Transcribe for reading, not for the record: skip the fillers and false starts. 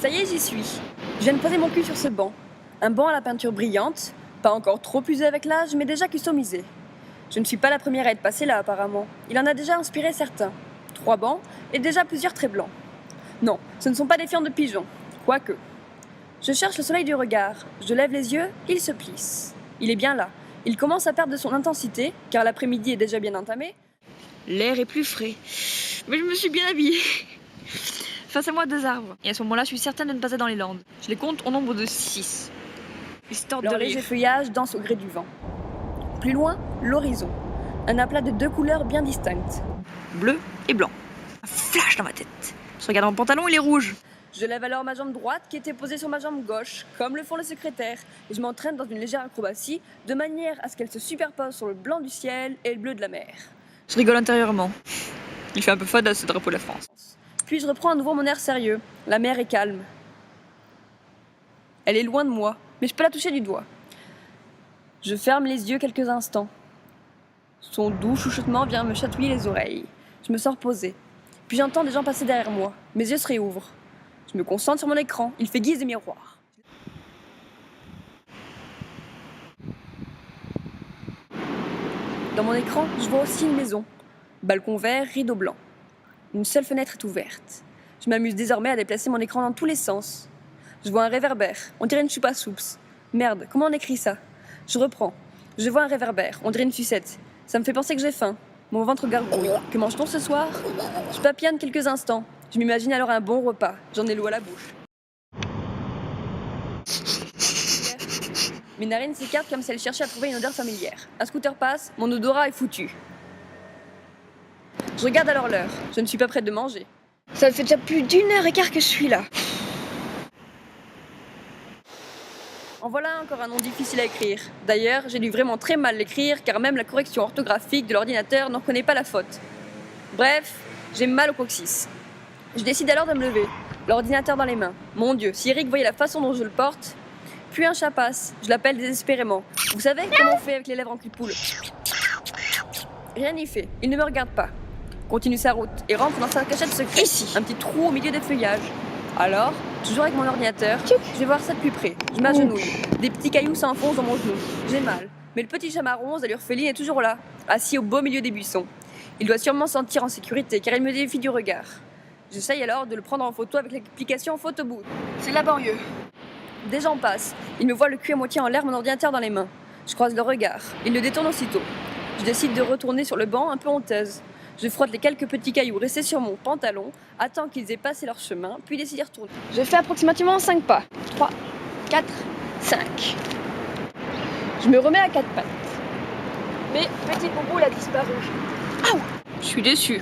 Ça y est, j'y suis. Je viens de poser mon cul sur ce banc. Un banc à la peinture brillante, pas encore trop usé avec l'âge, mais déjà customisé. Je ne suis pas la première à être passée là, apparemment. Il en a déjà inspiré certains. 3 bancs et déjà plusieurs très blancs. Non, ce ne sont pas des fientes de pigeons. Quoique. Je cherche le soleil du regard. Je lève les yeux, il se plisse. Il est bien là. Il commence à perdre de son intensité, car l'après-midi est déjà bien entamé. L'air est plus frais. Mais je me suis bien habillée. Face à moi, 2 arbres. Et à ce moment-là, je suis certaine de ne pas être dans les Landes. Je les compte au nombre de 6. Histoire de Leur rire. léger feuillage danse au gré du vent. Plus loin, l'horizon. Un aplat de 2 couleurs bien distinctes. Bleu et blanc. Un flash dans ma tête. Je regarde mon pantalon, il est rouge. Je lève alors ma jambe droite qui était posée sur ma jambe gauche, comme le font les secrétaires, et je m'entraîne dans une légère acrobatie, de manière à ce qu'elle se superpose sur le blanc du ciel et le bleu de la mer. Je rigole intérieurement. Il fait un peu fade à ce drapeau de la France. Puis je reprends à nouveau mon air sérieux. La mer est calme. Elle est loin de moi, mais je peux la toucher du doigt. Je ferme les yeux quelques instants. Son doux chuchotement vient me chatouiller les oreilles. Je me sens reposer. Puis j'entends des gens passer derrière moi. Mes yeux se réouvrent. Je me concentre sur mon écran. Il fait guise de miroir. Dans mon écran, je vois aussi une maison. Balcon vert, rideau blanc. Une seule fenêtre est ouverte. Je m'amuse désormais à déplacer mon écran dans tous les sens. Je vois un réverbère. On dirait une choupa soups. Merde, comment on écrit ça? Je reprends. Je vois un réverbère. On dirait une sucette. Ça me fait penser que j'ai faim. Mon ventre gargouille. Que mange-t-on ce soir? Je papillonne quelques instants. Je m'imagine alors un bon repas. J'en ai l'eau à la bouche. Mes narines s'écartent comme si elles cherchaient à trouver une odeur familière. Un scooter passe, mon odorat est foutu. Je regarde alors l'heure. Je ne suis pas prête de manger. Ça fait déjà plus d'1h15 que je suis là. En voilà encore un nom difficile à écrire. D'ailleurs, j'ai dû vraiment très mal l'écrire car même la correction orthographique de l'ordinateur n'en reconnaît pas la faute. Bref, j'ai mal au coccyx. Je décide alors de me lever, l'ordinateur dans les mains. Mon Dieu, si Eric voyait la façon dont je le porte. Puis un chat passe, je l'appelle désespérément. Vous savez comment on fait avec les lèvres en cul de poule? Rien n'y fait, il ne me regarde pas. Continue sa route et rentre dans sa cachette secrète. Ici, un petit trou au milieu des feuillages. Alors, toujours avec mon ordinateur, je vais voir ça de plus près. Je m'agenouille. Des petits cailloux s'enfoncent dans mon genou. J'ai mal. Mais le petit chat marron, allure féline, est toujours là, assis au beau milieu des buissons. Il doit sûrement se sentir en sécurité car il me défie du regard. J'essaye alors de le prendre en photo avec l'application Photobooth. C'est laborieux. Des gens passent. Ils me voient le cul à moitié en l'air, mon ordinateur dans les mains. Je croise le regard. Ils le détournent aussitôt. Je décide de retourner sur le banc, un peu honteuse. Je frotte les quelques petits cailloux restés sur mon pantalon, attends qu'ils aient passé leur chemin, puis décide de retourner. Je fais approximativement 5 pas. 3, 4, 5. Je me remets à 4 pattes. Mais petite boubou a disparu. Aouh! Je suis déçue.